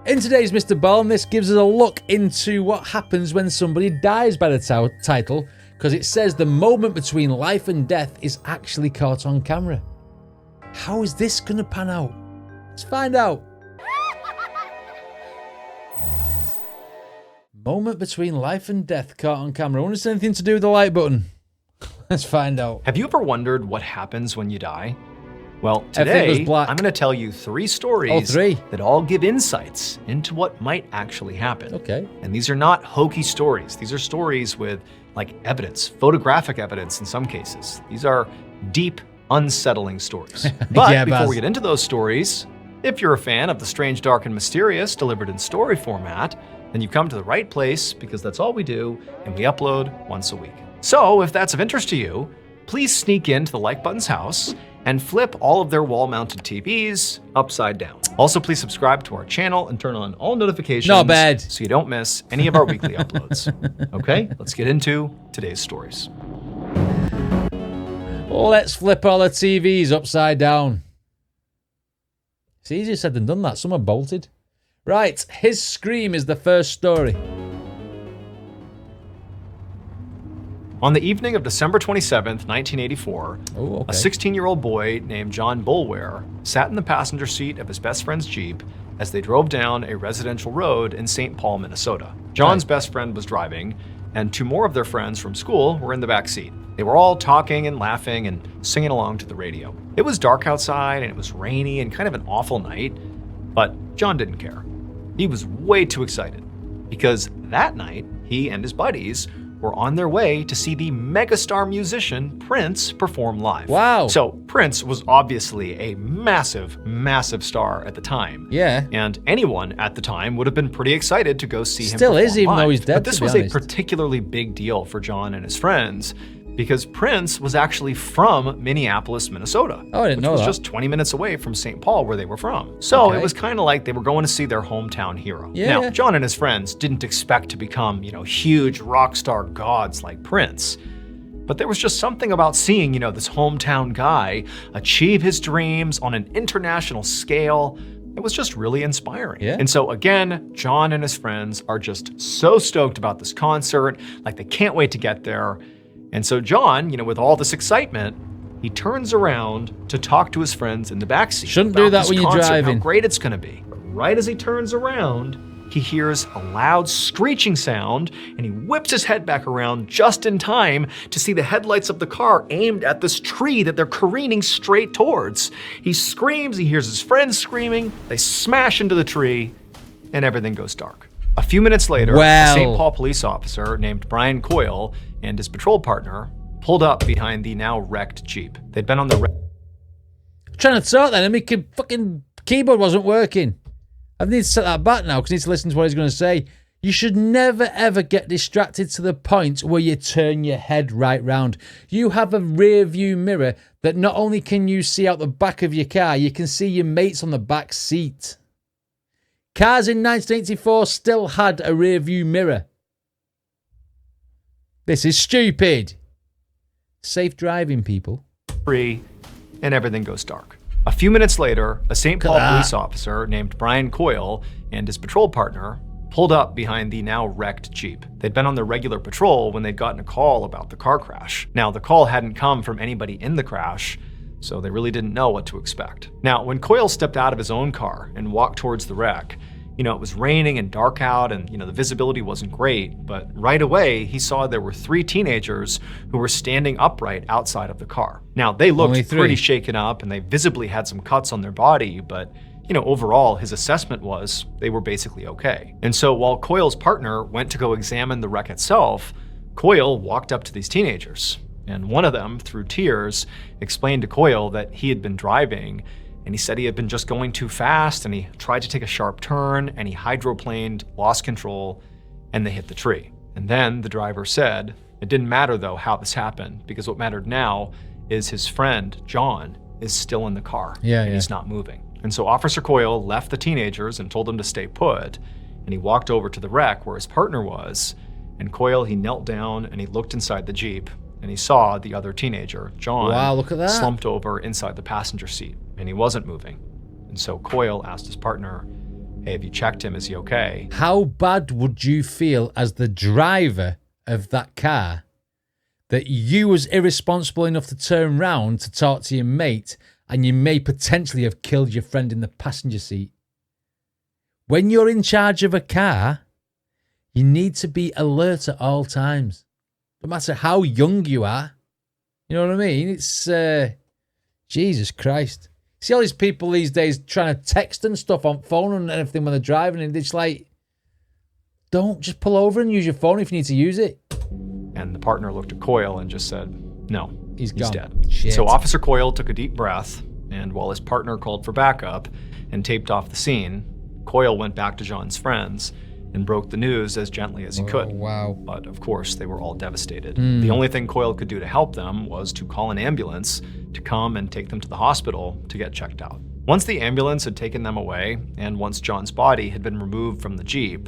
In today's Mr. Ballen, this gives us a look into what happens when somebody dies by the title, because it says the moment between life and death is actually caught on camera. How is this going to pan out? Let's find out. Moment between life and death caught on camera. I wonder if it's anything to do with the like button. Let's find out. Have you ever wondered what happens when you die? Well, today I'm going to tell you 3 stories that all give insights into what might actually happen. Okay. And these are not hokey stories. These are stories with like evidence, photographic evidence in some cases. These are deep, unsettling stories. But before we get into those stories, if you're a fan of the strange, dark, and mysterious delivered in story format, then you've come to the right place, because that's all we do, and we upload once a week. So if that's of interest to you, please sneak into the like button's house and flip all of their wall-mounted TVs upside down. Also, please subscribe to our channel and turn on all notifications so you don't miss any of our weekly uploads. Okay, let's get into today's stories. Let's flip all the TVs upside down. It's easier said than done that. Some are bolted. Right, his scream is the first story. On the evening of December 27th, 1984, a 16-year-old boy named John Boulware sat in the passenger seat of his best friend's Jeep as they drove down a residential road in St. Paul, Minnesota. John's best friend was driving, and 2 more of their friends from school were in the back seat. They were all talking and laughing and singing along to the radio. It was dark outside and it was rainy and kind of an awful night, but John didn't care. He was way too excited because that night he and his buddies were on their way to see the megastar musician Prince perform live. Wow. So Prince was obviously a massive, massive star at the time. Yeah. And anyone at the time would have been pretty excited to go see him Still perform is, even though he's dead, But this was a particularly big deal for John and his friends, because Prince was actually from Minneapolis, Minnesota. Oh, I didn't know that. Which was just 20 minutes away from St. Paul, where they were from. So it was kind of like they were going to see their hometown hero. Yeah. Now, John and his friends didn't expect to become, huge rock star gods like Prince. But there was just something about seeing, this hometown guy achieve his dreams on an international scale. It was just really inspiring. Yeah. And so again, John and his friends are just so stoked about this concert, like they can't wait to get there. And so John, with all this excitement, he turns around to talk to his friends in the backseat. Shouldn't do that when you're driving. How great it's gonna be. But right as he turns around, he hears a loud screeching sound, and he whips his head back around just in time to see the headlights of the car aimed at this tree that they're careening straight towards. He screams, he hears his friends screaming, they smash into the tree, and everything goes dark. A few minutes later, a St. Paul police officer named Brian Coyle and his patrol partner pulled up behind the now wrecked Jeep. They'd been on the trying to talk then, and my fucking keyboard wasn't working. I need to set that back now because I need to listen to what he's going to say. You should never ever get distracted to the point where you turn your head right round. You have a rear view mirror that not only can you see out the back of your car, you can see your mates on the back seat. Cars in 1984 still had a rear view mirror. This is stupid. Safe driving, people. Tree, and everything goes dark. A few minutes later, a St. Paul police officer named Brian Coyle and his patrol partner pulled up behind the now wrecked Jeep. They'd been on their regular patrol when they'd gotten a call about the car crash. Now, the call hadn't come from anybody in the crash, so they really didn't know what to expect. Now, when Coyle stepped out of his own car and walked towards the wreck, it was raining and dark out, and the visibility wasn't great, but right away he saw there were 3 teenagers who were standing upright outside of the car. Now, they looked pretty shaken up and they visibly had some cuts on their body, but overall his assessment was they were basically okay. And so while Coyle's partner went to go examine the wreck itself, Coyle walked up to these teenagers, and one of them, through tears, explained to Coyle that he had been driving, and he said he had been just going too fast, and he tried to take a sharp turn, and he hydroplaned, lost control, and they hit the tree. And then the driver said, it didn't matter though how this happened, because what mattered now is his friend, John, is still in the car, and he's not moving. And so Officer Coyle left the teenagers and told them to stay put, and he walked over to the wreck where his partner was, and Coyle, he knelt down and he looked inside the Jeep, and he saw the other teenager, John, look at that, slumped over inside the passenger seat, and he wasn't moving. And so Coyle asked his partner, hey, have you checked him? Is he okay? How bad would you feel as the driver of that car that you was irresponsible enough to turn round to talk to your mate and you may potentially have killed your friend in the passenger seat? When you're in charge of a car, you need to be alert at all times. No matter how young you are. You know what I mean? It's, Jesus Christ. See all these people these days trying to text and stuff on phone and everything when they're driving, and it's like, don't just pull over and use your phone if you need to use it. And the partner looked at Coyle and just said, no, he's gone. dead. Shit. So Officer Coyle took a deep breath, and while his partner called for backup and taped off the scene, Coyle went back to John's friends and broke the news as gently as he could. Wow. But of course, they were all devastated. The only thing Coyle could do to help them was to call an ambulance to come and take them to the hospital to get checked out. Once the ambulance had taken them away, and once John's body had been removed from the Jeep,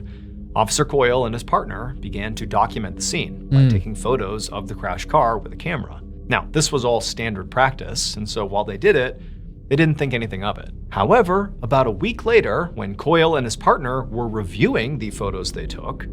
Officer Coyle and his partner began to document the scene by taking photos of the crashed car with a camera. Now, this was all standard practice, and so while they did it, they didn't think anything of it. However, about a week later, when Coyle and his partner were reviewing the photos they took,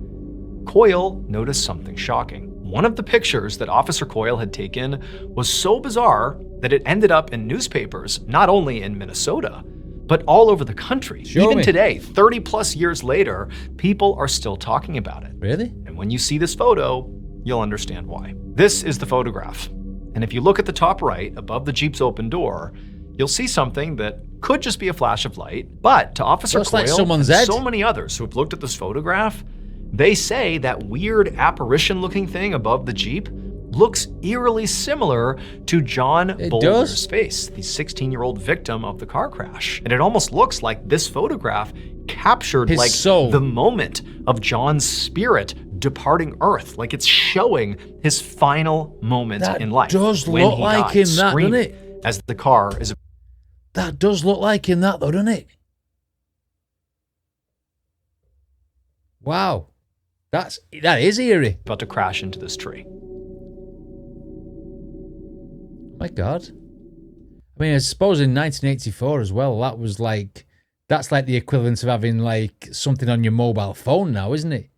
Coyle noticed something shocking. One of the pictures that Officer Coyle had taken was so bizarre that it ended up in newspapers, not only in Minnesota, but all over the country. Even today, 30 plus years later, people are still talking about it. Really? And when you see this photo, you'll understand why. This is the photograph. And if you look at the top right, above the Jeep's open door, you'll see something that could just be a flash of light, but to Officer Looks Coyle like someone's and head. so many others who have looked at this photograph, they say that weird apparition-looking thing above the Jeep looks eerily similar to John Boulder's face, the 16-year-old victim of the car crash. And it almost looks like this photograph captured his like soul. The moment of John's spirit departing Earth, like it's showing his final moment in life. That does when look he like died, him, that, doesn't screaming it? as the car is That does look like him, that though, doesn't it? Wow. That is eerie. about to crash into this tree. My God. I mean, I suppose in 1984 as well, that's like the equivalent of having like something on your mobile phone now, isn't it?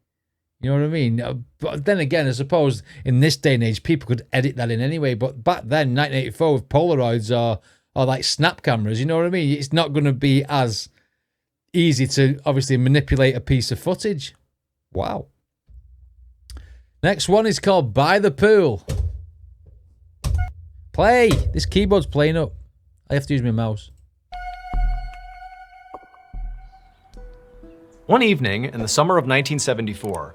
You know what I mean? But then again, I suppose in this day and age, people could edit that in anyway. But back then, 1984, with Polaroids or like snap cameras, you know what I mean? It's not going to be as easy to obviously manipulate a piece of footage. Wow. Next one is called By the Pool. Play. This keyboard's playing up. I have to use my mouse. One evening in the summer of 1974,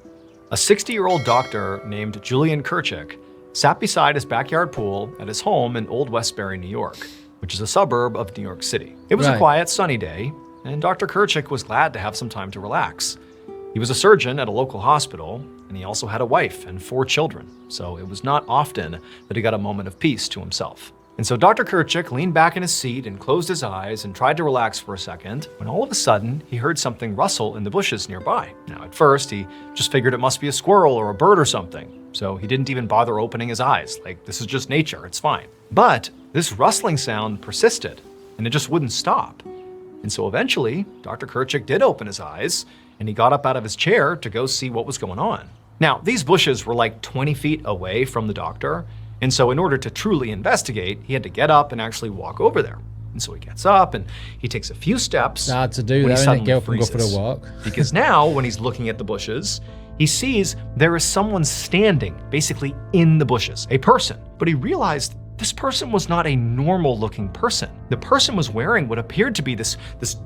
a 60-year-old doctor named Julian Kirchick sat beside his backyard pool at his home in Old Westbury, New York, which is a suburb of New York City. It was a quiet, sunny day, and Dr. Kirchick was glad to have some time to relax. He was a surgeon at a local hospital, and he also had a wife and 4 children, so it was not often that he got a moment of peace to himself. And so Dr. Kirchick leaned back in his seat and closed his eyes and tried to relax for a second, when all of a sudden he heard something rustle in the bushes nearby. Now at first he just figured it must be a squirrel or a bird or something, so he didn't even bother opening his eyes, like this is just nature, it's fine. But this rustling sound persisted, and it just wouldn't stop. And so eventually, Dr. Kirchick did open his eyes, and he got up out of his chair to go see what was going on. Now, these bushes were like 20 feet away from the doctor, and so in order to truly investigate, he had to get up and actually walk over there. And so he gets up and he takes a few steps. It's hard to do when that, he isn't it? Get suddenly up and go for freezes. a walk. Because now, when he's looking at the bushes, he sees there is someone standing basically in the bushes, a person. But he realized this person was not a normal looking person. The person was wearing what appeared to be this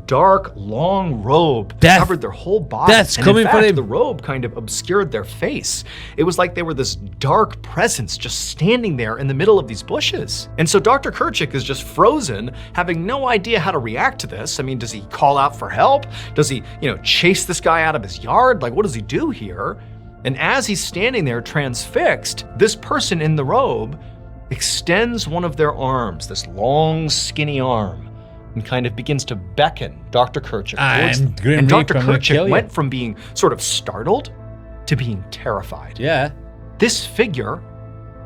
dark, long robe that covered their whole body. Death's and coming in for fact, him. the robe kind of obscured their face. It was like they were this dark presence just standing there in the middle of these bushes. And so Dr. Kirchick is just frozen, having no idea how to react to this. I mean, does he call out for help? Does he, chase this guy out of his yard? Like, what does he do here? And as he's standing there transfixed, this person in the robe extends one of their arms, this long, skinny arm, and kind of begins to beckon Dr. Kirchick towards them. And Dr. Kirchick went from being sort of startled to being terrified. Yeah. This figure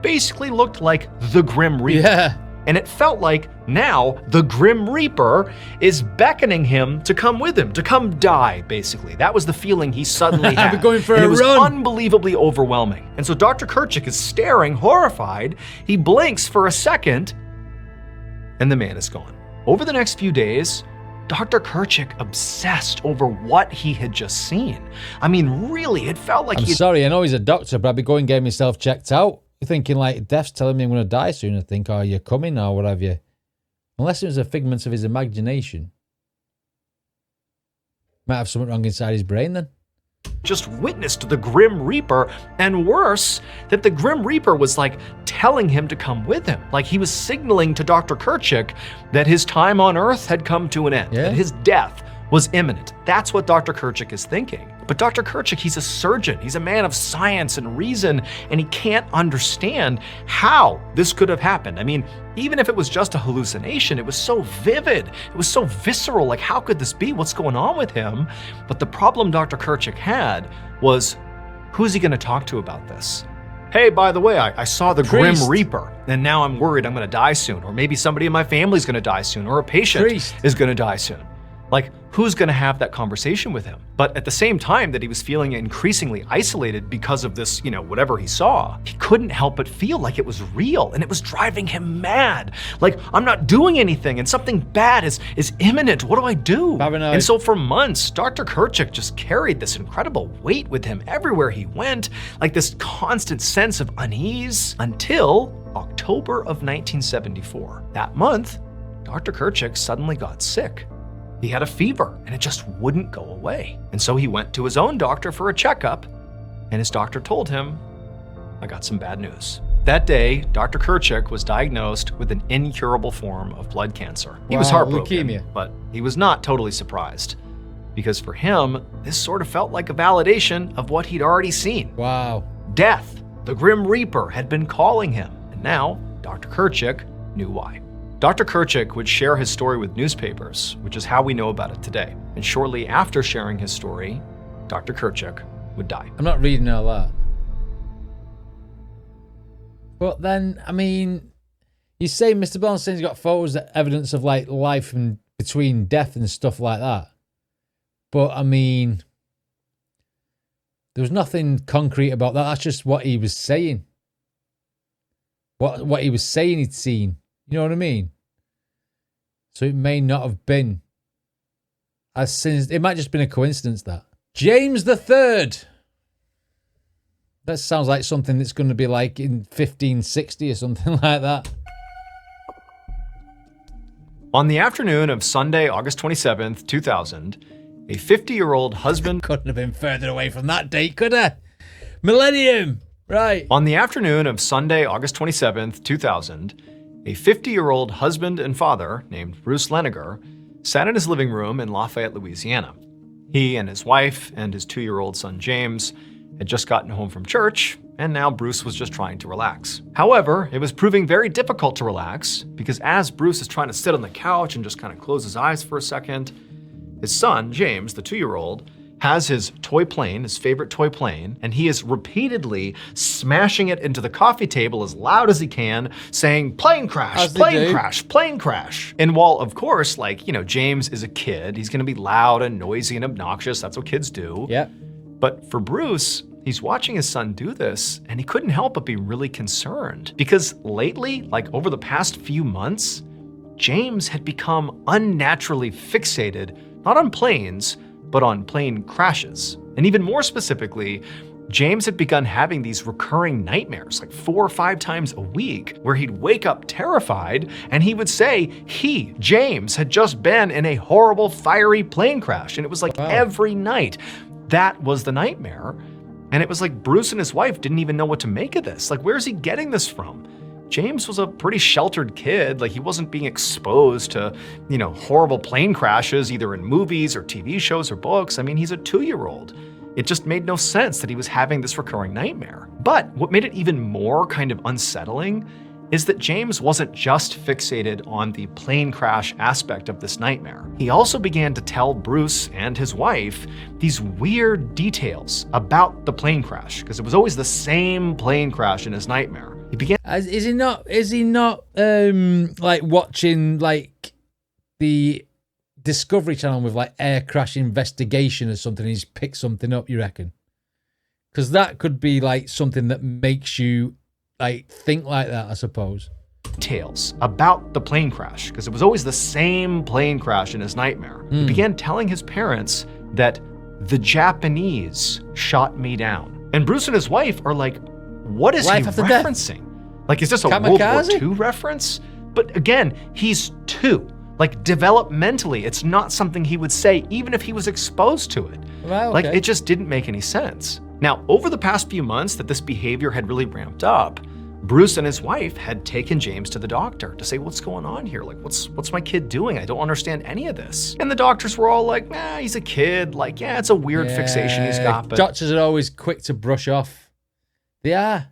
basically looked like the Grim Reaper. Yeah. And it felt like now the Grim Reaper is beckoning him to come with him, to come die, basically. That was the feeling he suddenly had. We're going for and a it was run. unbelievably overwhelming. And so Dr. Kerchik is staring, horrified. He blinks for a second, and the man is gone. Over the next few days, Dr. Kerchik obsessed over what he had just seen. I mean, really, it felt like I'm sorry, I know he's a doctor, but I'd be going and getting myself checked out. You're thinking like, death's telling me I'm going to die soon. I think, oh, you're coming or what have you. Unless it was a figment of his imagination. Might have something wrong inside his brain then. Just witnessed the Grim Reaper, and worse, that the Grim Reaper was like telling him to come with him. Like he was signaling to Dr. Kerchik that his time on Earth had come to an end, that his death was imminent. That's what Dr. Kerchik is thinking. But Dr. Kerchik, he's a surgeon. He's a man of science and reason, and he can't understand how this could have happened. I mean, even if it was just a hallucination, it was so vivid. It was so visceral. Like, how could this be? What's going on with him? But the problem Dr. Kerchik had was, who's he going to talk to about this? Hey, by the way, I saw the Priest. Grim Reaper, and now I'm worried I'm going to die soon. Or maybe somebody in my family's going to die soon, or a patient is going to die soon. Like, who's going to have that conversation with him? But at the same time that he was feeling increasingly isolated because of this, whatever he saw, he couldn't help but feel like it was real, and it was driving him mad. Like, I'm not doing anything, and something bad is imminent. What do I do? And so for months, Dr. Kerchik just carried this incredible weight with him everywhere he went, like this constant sense of unease, until October of 1974. That month, Dr. Kerchik suddenly got sick. He had a fever, and it just wouldn't go away. And so he went to his own doctor for a checkup, and his doctor told him, I got some bad news. That day, Dr. Kerchik was diagnosed with an incurable form of blood cancer. He was heartbroken, leukemia. But he was not totally surprised, because for him, this sort of felt like a validation of what he'd already seen. Wow. Death, the Grim Reaper, had been calling him, and now Dr. Kerchik knew why. Dr. Kerchik would share his story with newspapers, which is how we know about it today. And shortly after sharing his story, Dr. Kerchik would die. I'm not reading all that. But then, I mean, you say MrBallen saying he's got photos, evidence of like life and between death and stuff like that. But I mean, there was nothing concrete about that. That's just what he was saying. What he was saying he'd seen. You know what I mean? So it may not have been. It might just been a coincidence that. James the Third. That sounds like something that's going to be like in 1560 or something like that. On the afternoon of Sunday, August 27th, 2000, a 50-year-old husband... Couldn't have been further away from that date, could I? Millennium! Right. On the afternoon of Sunday, August 27th, 2000, a 50-year-old husband and father named Bruce Leniger sat in his living room in Lafayette, Louisiana. He and his wife and his 2-year-old son James had just gotten home from church, and now Bruce was just trying to relax. However, it was proving very difficult to relax because as Bruce is trying to sit on the couch and just kind of close his eyes for a second, his son, James, the 2-year-old, has his toy plane, his favorite toy plane, and he is repeatedly smashing it into the coffee table as loud as he can, saying, plane crash, plane crash, plane crash. And while, of course, James is a kid, he's gonna be loud and noisy and obnoxious, that's what kids do. Yeah. But for Bruce, he's watching his son do this, and he couldn't help but be really concerned. Because lately, over the past few months, James had become unnaturally fixated, not on planes, but on plane crashes. And even more specifically, James had begun having these recurring nightmares, 4 or 5 times a week, where he'd wake up terrified and he would say he, James, had just been in a horrible fiery plane crash. And it was every night. That was the nightmare. And it was like Bruce and his wife didn't even know what to make of this. Where's he getting this from? James was a pretty sheltered kid. He wasn't being exposed to, horrible plane crashes, either in movies or TV shows or books. I mean, he's a 2-year-old. It just made no sense that he was having this recurring nightmare. But what made it even more kind of unsettling is that James wasn't just fixated on the plane crash aspect of this nightmare. He also began to tell Bruce and his wife these weird details about the plane crash, because it was always the same plane crash in his nightmare. He began. Is he not? Like watching like the Discovery Channel with like air crash investigation or something? He's picked something up. You reckon? Because that could be like something that makes you like think like that, I suppose. Tales about the plane crash, because it was always the same plane crash in his nightmare. He began telling his parents that the Japanese shot me down. And Bruce and his wife are like, what is Life he after referencing? Like, is this a Kamikaze? World War II reference? But again, he's 2. Like, developmentally, it's not something he would say even if he was exposed to it. Wow, Like, okay. it just didn't make any sense. Now, over the past few months that this behavior had really ramped up, Bruce and his wife had taken James to the doctor to say, what's going on here? Like, what's my kid doing? I don't understand any of this. And the doctors were all like, he's a kid. Like, yeah, it's a weird fixation he's got. But doctors are always quick to brush off. They are.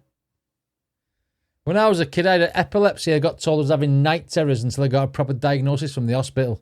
When I was a kid, I had epilepsy. I got told I was having night terrors until I got a proper diagnosis from the hospital.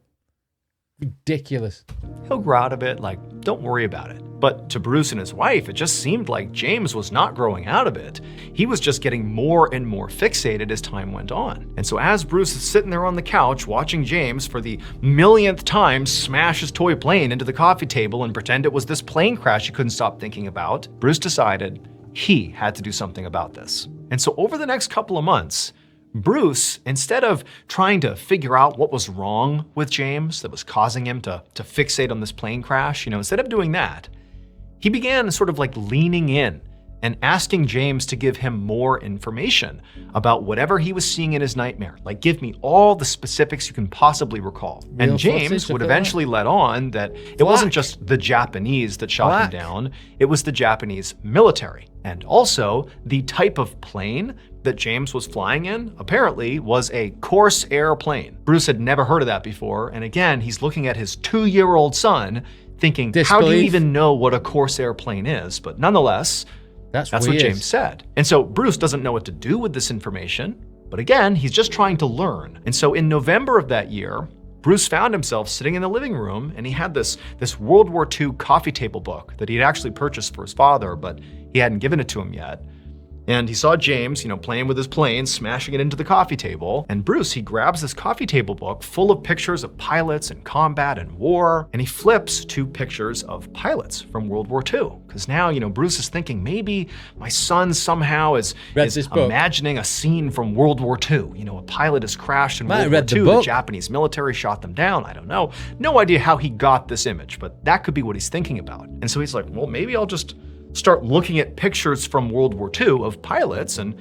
Ridiculous. he'll grow out of it. Like, don't worry about it. But to Bruce and his wife, it just seemed like James was not growing out of it. He was just getting more and more fixated as time went on. And so as Bruce is sitting there on the couch watching James for the millionth time smash his toy plane into the coffee table and pretend it was this plane crash he couldn't stop thinking about, Bruce decided he had to do something about this. And so over the next couple of months, Bruce, instead of trying to figure out what was wrong with James that was causing him to fixate on this plane crash, instead of doing that, he began sort of like leaning in and asking James to give him more information about whatever he was seeing in his nightmare. Like, give me all the specifics you can possibly recall. And James would eventually let on that it wasn't just the Japanese that shot him down, it was the Japanese military. And also, the type of plane that James was flying in apparently was a Corsair plane. Bruce had never heard of that before, and again, he's looking at his 2-year-old son thinking, how do you even know what a Corsair plane is? But nonetheless, that's what James said. And so Bruce doesn't know what to do with this information, but again, he's just trying to learn. And so in November of that year, Bruce found himself sitting in the living room, and he had this World War II coffee table book that he'd actually purchased for his father, but he hadn't given it to him yet. And he saw James, playing with his plane, smashing it into the coffee table. And Bruce, he grabs this coffee table book full of pictures of pilots and combat and war, and he flips to pictures of pilots from World War II. Because now, Bruce is thinking, maybe my son somehow is imagining a scene from World War II. A pilot has crashed in World War II, the Japanese military shot them down, I don't know. No idea how he got this image, but that could be what he's thinking about. And so he's like, well, maybe I'll just start looking at pictures from World War II of pilots, and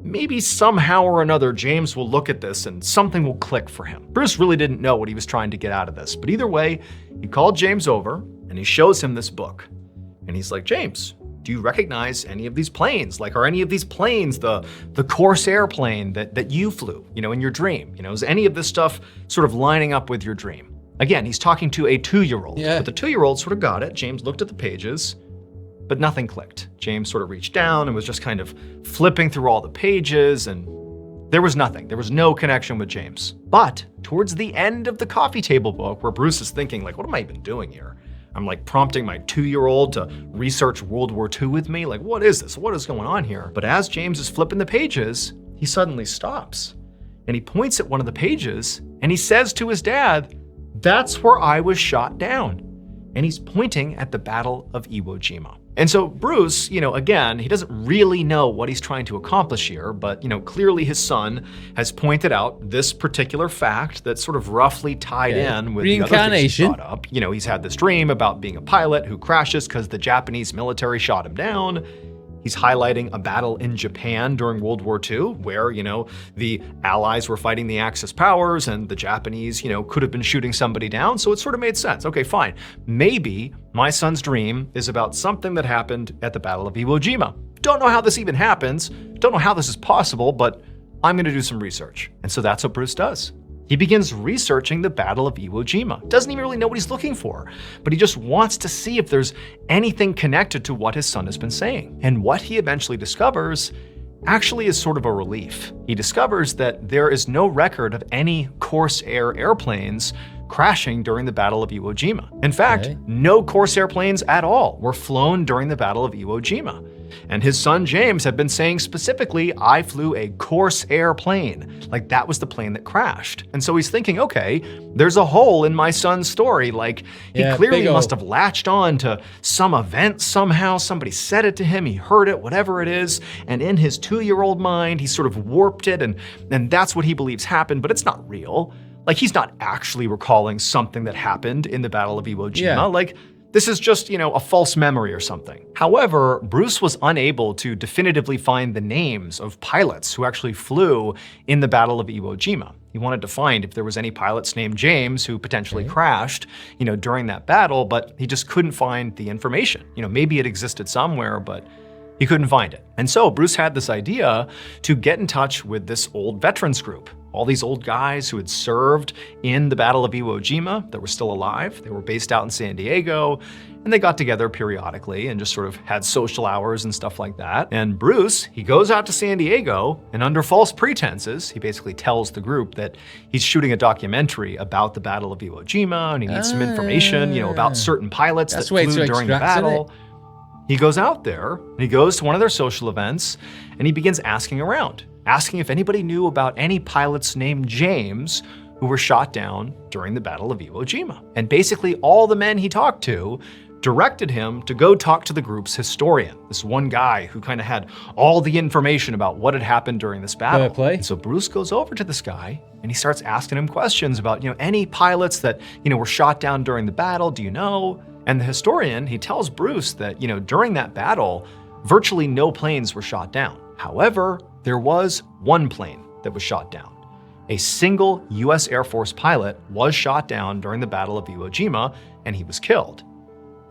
maybe somehow or another James will look at this and something will click for him. Bruce really didn't know what he was trying to get out of this, but either way, he called James over and he shows him this book. And he's like, James, do you recognize any of these planes? Like, are any of these planes the Corsair plane that you flew, in your dream? Is any of this stuff sort of lining up with your dream? Again, he's talking to a 2-year-old, but the 2-year-old sort of got it. James looked at the pages, but nothing clicked. James sort of reached down and was just kind of flipping through all the pages, and there was nothing. There was no connection with James. But towards the end of the coffee table book, where Bruce is thinking, like, what am I even doing here? I'm like prompting my 2-year-old to research World War II with me. Like, what is this? What is going on here? But as James is flipping the pages, he suddenly stops and he points at one of the pages and he says to his dad, that's where I was shot down. And he's pointing at the Battle of Iwo Jima. And so Bruce, again, he doesn't really know what he's trying to accomplish here, but, clearly his son has pointed out this particular fact that's sort of roughly tied in with the other things he brought up. He's had this dream about being a pilot who crashes because the Japanese military shot him down. He's highlighting a battle in Japan during World War II where, the Allies were fighting the Axis powers and the Japanese, could have been shooting somebody down. So it sort of made sense. Okay, fine. Maybe my son's dream is about something that happened at the Battle of Iwo Jima. Don't know how this even happens. Don't know how this is possible, but I'm going to do some research. And so that's what Bruce does. He begins researching the Battle of Iwo Jima. Doesn't even really know what he's looking for, but he just wants to see if there's anything connected to what his son has been saying. And what he eventually discovers actually is sort of a relief. He discovers that there is no record of any Corsair airplanes crashing during the Battle of Iwo Jima. In fact, no Corsair planes at all were flown during the Battle of Iwo Jima. And his son James had been saying specifically, I flew a Corsair plane. Like that was the plane that crashed. And so he's thinking, okay, there's a hole in my son's story. Like he clearly must have latched on to some event somehow. Somebody said it to him, he heard it, whatever it is. And in his 2-year-old mind, he sort of warped it and that's what he believes happened, but it's not real. Like he's not actually recalling something that happened in the Battle of Iwo Jima. Yeah. Like this is just, a false memory or something. However, Bruce was unable to definitively find the names of pilots who actually flew in the Battle of Iwo Jima. He wanted to find if there was any pilots named James who potentially crashed, during that battle, but he just couldn't find the information. Maybe it existed somewhere, but he couldn't find it. And so Bruce had this idea to get in touch with this old veterans group. All these old guys who had served in the Battle of Iwo Jima that were still alive. They were based out in San Diego, and they got together periodically and just sort of had social hours and stuff like that. And Bruce, he goes out to San Diego, and under false pretenses, he basically tells the group that he's shooting a documentary about the Battle of Iwo Jima, and he needs some information, about certain pilots that flew during the battle. He goes out there, and he goes to one of their social events, and he begins asking around, asking if anybody knew about any pilots named James who were shot down during the Battle of Iwo Jima. And basically all the men he talked to directed him to go talk to the group's historian, this one guy who kind of had all the information about what had happened during this battle. And so Bruce goes over to this guy and he starts asking him questions about, any pilots that, were shot down during the battle, do you know? And the historian, he tells Bruce that, during that battle, virtually no planes were shot down. However, there was one plane that was shot down. A single US Air Force pilot was shot down during the Battle of Iwo Jima, and he was killed.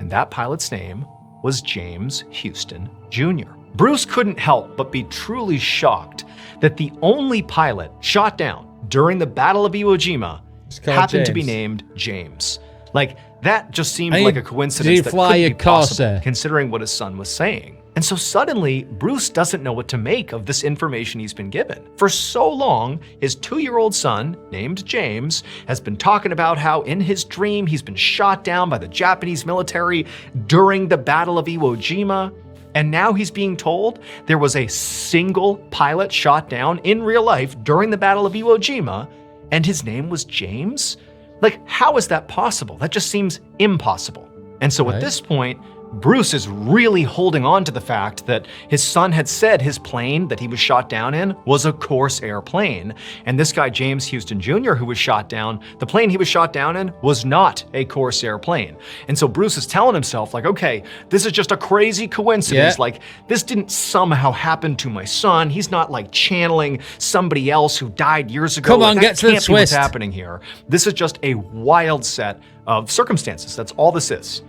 And that pilot's name was James Houston Jr. Bruce couldn't help but be truly shocked that the only pilot shot down during the Battle of Iwo Jima happened to be named James. Like, that just seemed like a coincidence that couldn't be possible, considering what his son was saying. And so suddenly, Bruce doesn't know what to make of this information he's been given. For so long, his 2-year-old son, named James, has been talking about how in his dream he's been shot down by the Japanese military during the Battle of Iwo Jima. And now he's being told there was a single pilot shot down in real life during the Battle of Iwo Jima, and his name was James? Like, how is that possible? That just seems impossible. And so at this point, Bruce is really holding on to the fact that his son had said his plane that he was shot down in was a Corsair plane. And this guy, James Houston Jr., who was shot down, the plane he was shot down in was not a Corsair plane. And so Bruce is telling himself, like, okay, this is just a crazy coincidence. Like, this didn't somehow happen to my son. He's not like channeling somebody else who died years ago. Come on, get to the twist. What's happening here. This is just a wild set of circumstances. That's all this is.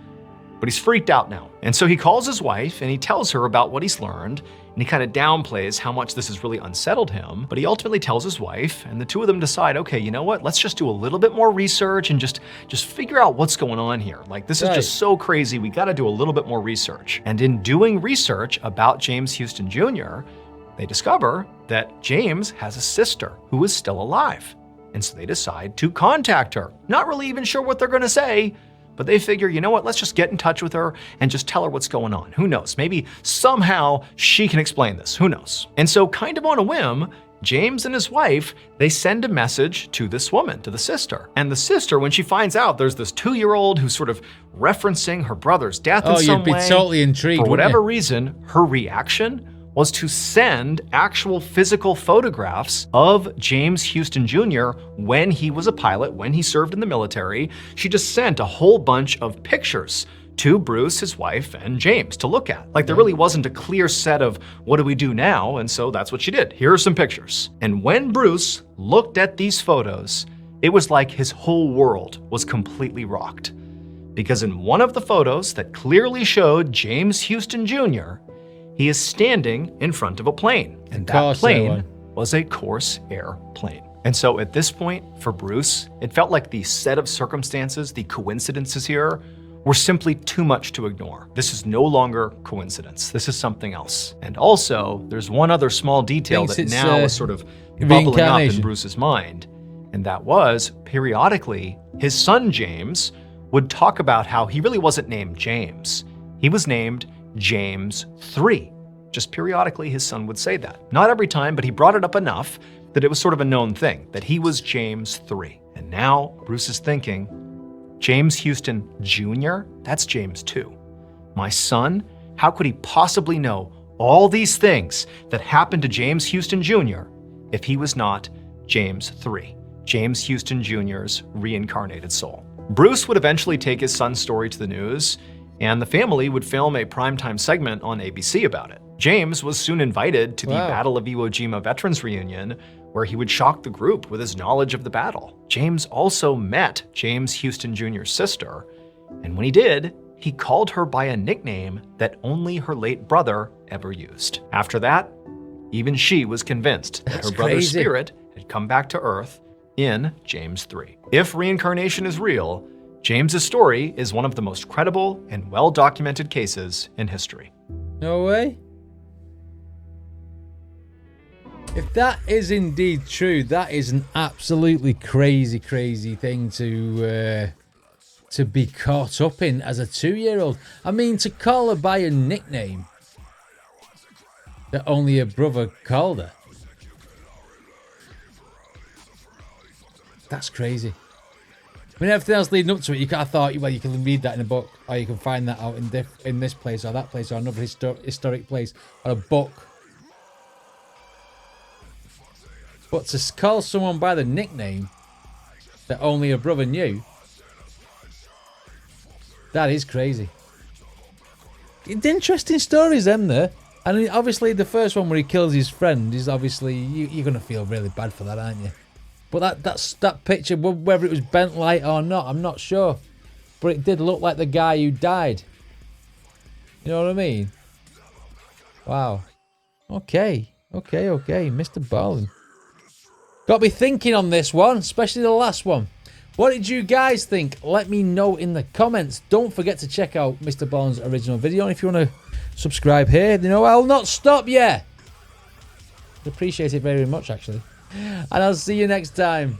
But he's freaked out now. And so he calls his wife and he tells her about what he's learned, and he kind of downplays how much this has really unsettled him. But he ultimately tells his wife, and the two of them decide, okay, you know what? Let's just do a little bit more research and just figure out what's going on here. Like, this is just so crazy. We got to do a little bit more research. And in doing research about James Houston Jr., they discover that James has a sister who is still alive. And so they decide to contact her. Not really even sure what they're going to say, but they figure, you know what, let's just get in touch with her and just tell her what's going on. Who knows? Maybe somehow she can explain this. Who knows? And so kind of on a whim, James and his wife, they send a message to this woman, to the sister. And the sister, when she finds out there's this 2-year-old who's sort of referencing her brother's death in some way, you'd be totally intrigued, for whatever reason, her reaction was to send actual physical photographs of James Houston Jr. when he was a pilot, when he served in the military. She just sent a whole bunch of pictures to Bruce, his wife, and James to look at. Like, there really wasn't a clear set of what do we do now, and so that's what she did. Here are some pictures. And when Bruce looked at these photos, it was like his whole world was completely rocked. Because in one of the photos that clearly showed James Houston Jr., he is standing in front of a plane, and that plane was a Corsair plane. And so at this point, for Bruce, it felt like the set of circumstances, the coincidences here, were simply too much to ignore. This is no longer coincidence. This is something else. And also, there's one other small detail that now is sort of bubbling up in Bruce's mind, and that was, periodically, his son James would talk about how he really wasn't named James. He was named James III. Just periodically, his son would say that. Not every time, but he brought it up enough that it was sort of a known thing, that he was James 3. And now Bruce is thinking, James Houston Jr.? That's James 2. My son? How could he possibly know all these things that happened to James Houston Jr. if he was not James 3, James Houston Jr.'s reincarnated soul? Bruce would eventually take his son's story to the news, and the family would film a primetime segment on ABC about it. James was soon invited to the Battle of Iwo Jima Veterans Reunion, where he would shock the group with his knowledge of the battle. James also met James Houston Jr.'s sister, and when he did, he called her by a nickname that only her late brother ever used. After that, even she was convinced that her brother's spirit had come back to Earth in James 3. If reincarnation is real, James's story is one of the most credible and well-documented cases in history. No way. If that is indeed true, that is an absolutely crazy, crazy thing to be caught up in as a 2-year-old. I mean, to call her by a nickname that only her brother called her. That's crazy. I mean, everything else leading up to it, I thought, well, you can read that in a book, or you can find that out in this place, or that place, or another historic place, or a book. But to call someone by the nickname that only her brother knew, that is crazy. It's interesting stories, them there. And obviously the first one where he kills his friend is obviously, you're going to feel really bad for that, aren't you? But that picture, whether it was bent light or not, I'm not sure. But it did look like the guy who died. You know what I mean? Wow. Okay, MrBallen. Got me thinking on this one, especially the last one. What did you guys think? Let me know in the comments. Don't forget to check out MrBallen's original video. And if you want to subscribe here, I'll not stop you. Appreciate it very much, actually. And I'll see you next time.